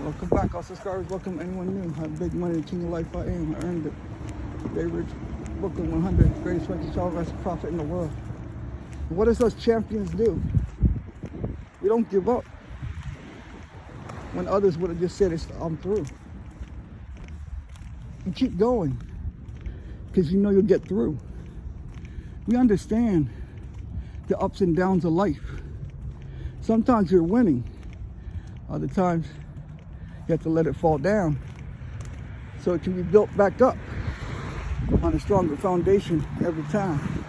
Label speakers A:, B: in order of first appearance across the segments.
A: Welcome back, all subscribers. Welcome anyone new. I'm Big Money, the king of life I am. I earned it. BAYRIDGE, Brooklyn 100, greatest financial child profit in the world. And what does us champions do? We don't give up. When others would have just said, I'm through. You keep going, because you know you'll get through. We understand the ups and downs of life. Sometimes you're winning. Other times, you have to let it fall down so it can be built back up on a stronger foundation every time.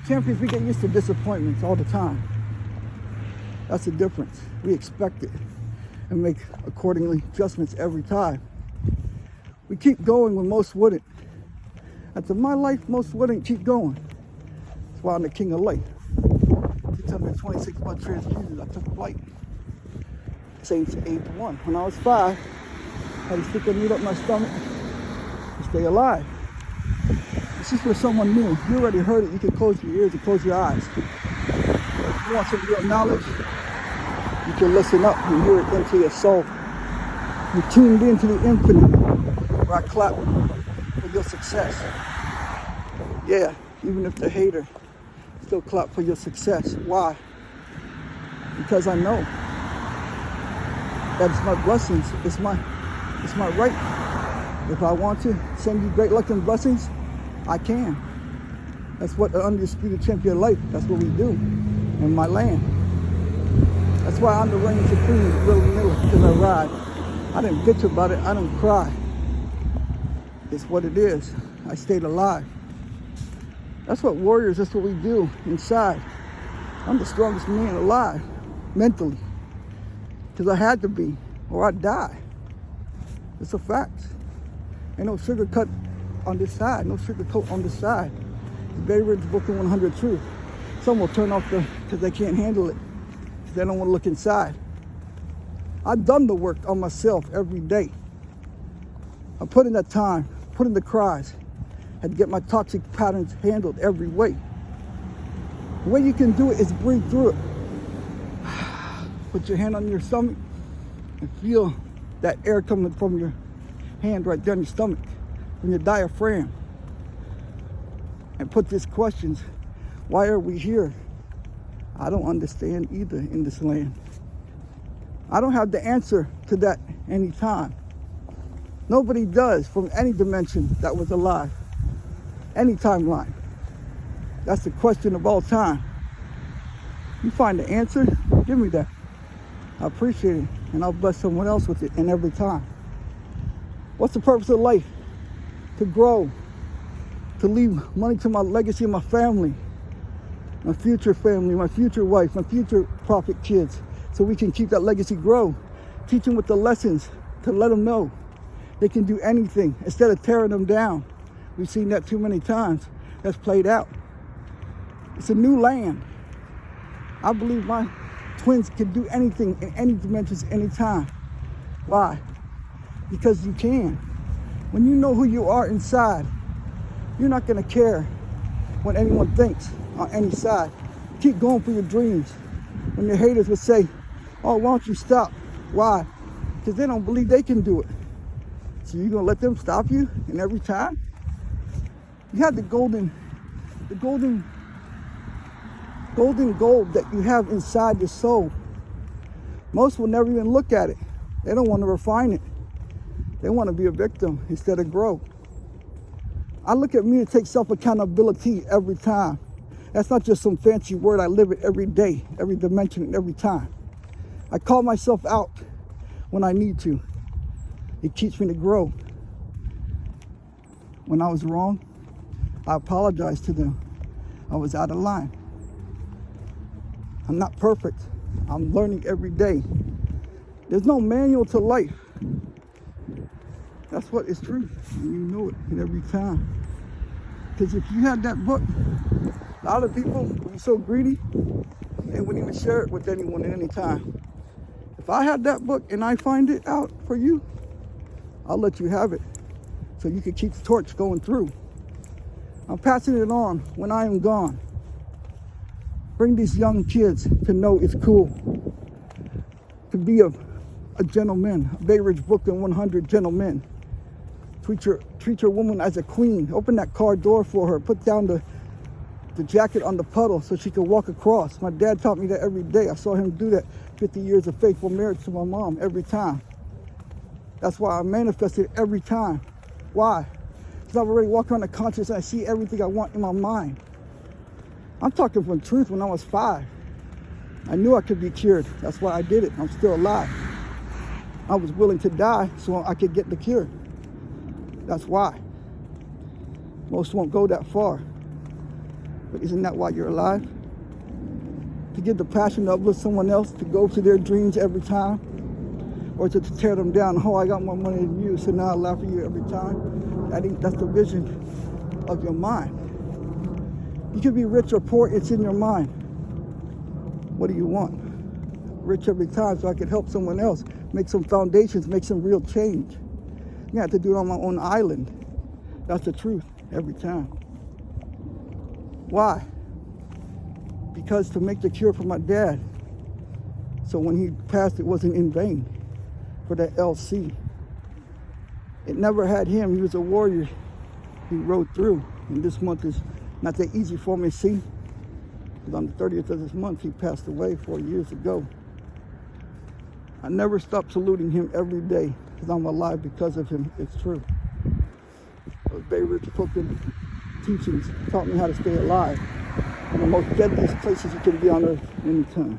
A: Champions, we get used to disappointments all the time. That's the difference. We expect it and make accordingly adjustments every time. We keep going when most wouldn't. After my life, most wouldn't keep going. That's why I'm the king of life. 626 blood transfusions, I took flight. Since age 1. When I was 5, I had to stick a needle up my stomach to stay alive. This is for someone new. You already heard it. You can close your ears and close your eyes. If you want some real knowledge, you can listen up and hear it into your soul. You're tuned into the infinite, where I clap for your success. Yeah, even if the hater still clap for your success. Why? Because I know that it's my blessings, it's my right. If I want to send you great luck and blessings, I can. That's what the undisputed champion life, that's what we do in my land. That's why I'm the reigning supreme, willy-nilly, because I ride. I didn't bitch about it, I didn't cry. It's what it is. I stayed alive. That's what warriors, that's what we do inside. I'm the strongest man alive, mentally. Because I had to be, or I'd die. It's a fact. Ain't no sugar cut on this side, no sugar coat on this side. The BAYRIDGE Brooklyn 100 truth. Some will turn off because they can't handle it, because they don't want to look inside. I've done the work on myself every day. I put in that time, put in the cries, had to get my toxic patterns handled every way. The way you can do it is breathe through it. Put your hand on your stomach and feel that air coming from your hand right down your stomach, from your diaphragm. And put these questions. Why are we here? I don't understand either in this land. I don't have the answer to that anytime. Nobody does from any dimension that was alive. Any timeline. That's the question of all time. You find the answer, give me that. I appreciate it, and I'll bless someone else with it, and every time. What's the purpose of life? To grow, to leave money to my legacy and my family, my future family, my future wife, my future prophet kids, so we can keep that legacy grow. Teach them with the lessons, to let them know they can do anything instead of tearing them down. We've seen that too many times. That's played out. It's a new land. I believe my twins can do anything in any dimensions, anytime. Why? Because you can. When you know who you are inside, you're not going to care what anyone thinks on any side. Keep going for your dreams. When your haters would say, oh, why don't you stop? Why? Because they don't believe they can do it. So you're going to let them stop you? And every time? You have the golden gold that you have inside your soul. Most will never even look at it. They don't want to refine it. They want to be a victim instead of grow. I look at me to take self-accountability every time. That's not just some fancy word. I live it every day, every dimension, and every time. I call myself out when I need to. It keeps me to grow. When I was wrong, I apologize to them. I was out of line. I'm not perfect. I'm learning every day. There's no manual to life. That's what is true. And you know it in every time. Because if you had that book, a lot of people would be so greedy, they wouldn't even share it with anyone at any time. If I had that book and I find it out for you, I'll let you have it so you can keep the torch going through. I'm passing it on when I am gone. Bring these young kids to know it's cool to be a a gentleman. BAYRIDGE Brooklyn 100 gentlemen. Treat your woman as a queen. Open that car door for her. Put down the jacket on the puddle so she can walk across. My dad taught me that every day. I saw him do that. 50 years of faithful marriage to my mom every time. That's why I manifested every time. Why? Because I've already walked around the conscious and I see everything I want in my mind. I'm talking from truth. When I was 5, I knew I could be cured. That's why I did it. I'm still alive. I was willing to die so I could get the cure. That's why. Most won't go that far. But isn't that why you're alive? To give the passion to uplift someone else, to go to their dreams every time, or to tear them down. Oh, I got more money than you, so now I laugh at you every time. That's the vision of your mind. You can be rich or poor, it's in your mind. What do you want? Rich every time so I can help someone else, make some foundations, make some real change. You have to do it on my own island. That's the truth every time. Why? Because to make the cure for my dad, so when he passed it wasn't in vain for that LC. It never had him. He was a warrior. He rode through. And this month is not that easy for me to see. Because on the 30th of this month, he passed away 4 years ago. I never stop saluting him every day because I'm alive because of him. It's true. Those BAYRIDGE Brooklyn teachings taught me how to stay alive in the most deadliest places you can be on earth anytime.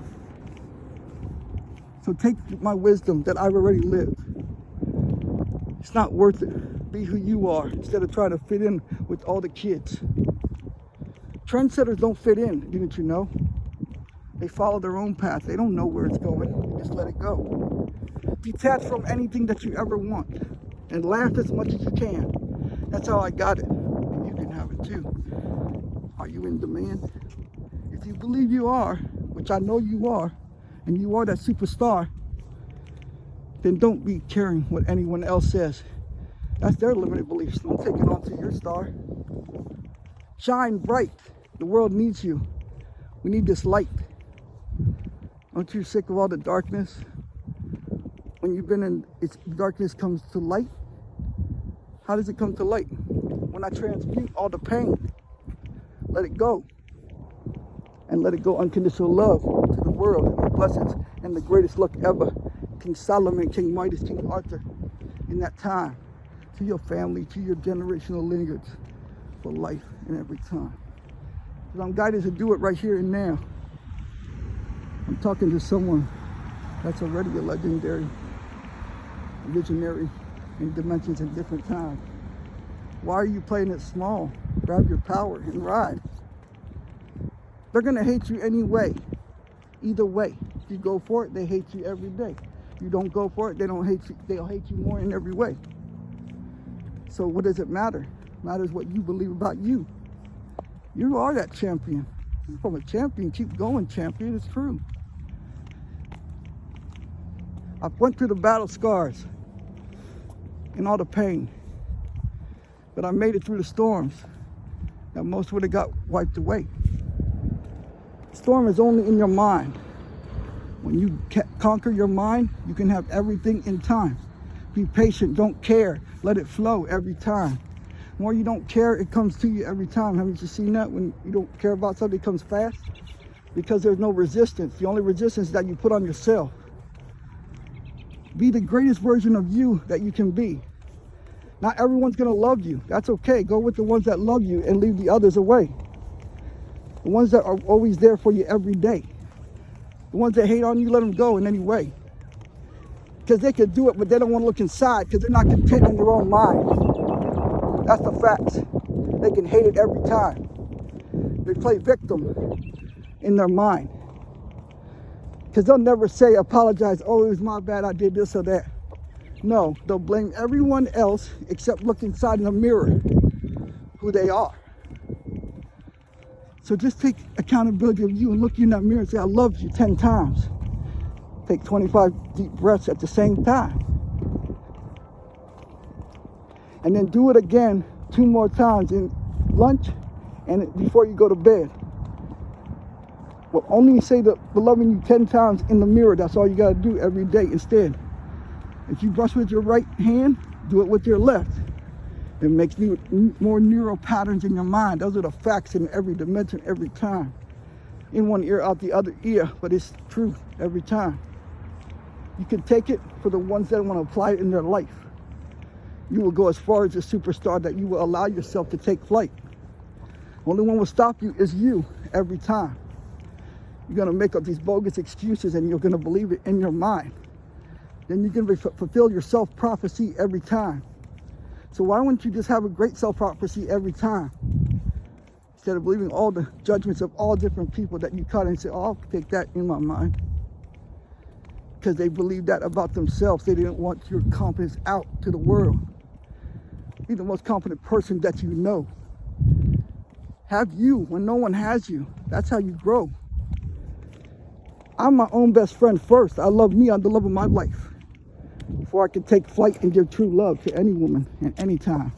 A: So take my wisdom that I've already lived. It's not worth it. Be who you are instead of trying to fit in with all the kids. Trendsetters don't fit in, didn't you know? They follow their own path. They don't know where it's going. They just let it go. Detach from anything that you ever want and laugh as much as you can. That's how I got it. And you can have it too. Are you in demand? If you believe you are, which I know you are, and you are that superstar, then don't be caring what anyone else says. That's their limited beliefs. Don't take it onto your star. Shine bright. The world needs you. We need this light. Aren't you sick of all the darkness? When you've been in its darkness comes to light. How does it come to light? When I transmute all the pain, let it go. And let it go unconditional love to the world and the blessings and the greatest luck ever. King Solomon, King Midas, King Arthur, in that time, to your family, to your generational lineage, for life and every time. Because I'm guided to do it right here and now. I'm talking to someone that's already a legendary, visionary in dimensions and different times. Why are you playing it small? Grab your power and ride. They're gonna hate you anyway. Either way. If you go for it, they hate you every day. You don't go for it, they don't hate you. They'll hate you more in every way. So what does it matter? It matters what you believe about you. You are that champion. You're from a champion. Keep going, champion. It's true. I went through the battle scars and all the pain, but I made it through the storms that most would have got wiped away. The storm is only in your mind. When you conquer your mind, you can have everything in time. Be patient, don't care, let it flow every time. The more you don't care, it comes to you every time. Haven't you seen that? When you don't care about something, it comes fast? Because there's no resistance. The only resistance is that you put on yourself. Be the greatest version of you that you can be. Not everyone's gonna love you. That's okay. Go with the ones that love you and leave the others away. The ones that are always there for you every day. The ones that hate on you, let them go in any way. Because they could do it, but they don't want to look inside because they're not content in their own mind. That's the facts. They can hate it every time. They play victim in their mind. Because they'll never say, apologize, oh, it was my bad, I did this or that. No, they'll blame everyone else except look inside in the mirror who they are. So just take accountability of you and look in that mirror and say, I love you 10 times. Take 25 deep breaths at the same time. And then do it again 2 more times in lunch and before you go to bed. Well, only say the loving you 10 times in the mirror. That's all you got to do every day instead. If you brush with your right hand, do it with your left. It makes more neural patterns in your mind. Those are the facts in every dimension, every time. In one ear, out the other ear, but it's true every time. You can take it for the ones that want to apply it in their life. You will go as far as a superstar that you will allow yourself to take flight. Only one will stop you is you every time. You're going to make up these bogus excuses and you're going to believe it in your mind. Then you're going to fulfill your self-prophecy every time. So why wouldn't you just have a great self-prophecy every time? Instead of believing all the judgments of all different people that you cut and say, oh, I'll take that in my mind. Because they believe that about themselves. They didn't want your confidence out to the world. Be the most confident person that you know. Have you when no one has you. That's how you grow. I'm my own best friend first. I love me. I'm the love of my life. Before I can take flight and give true love to any woman at any time.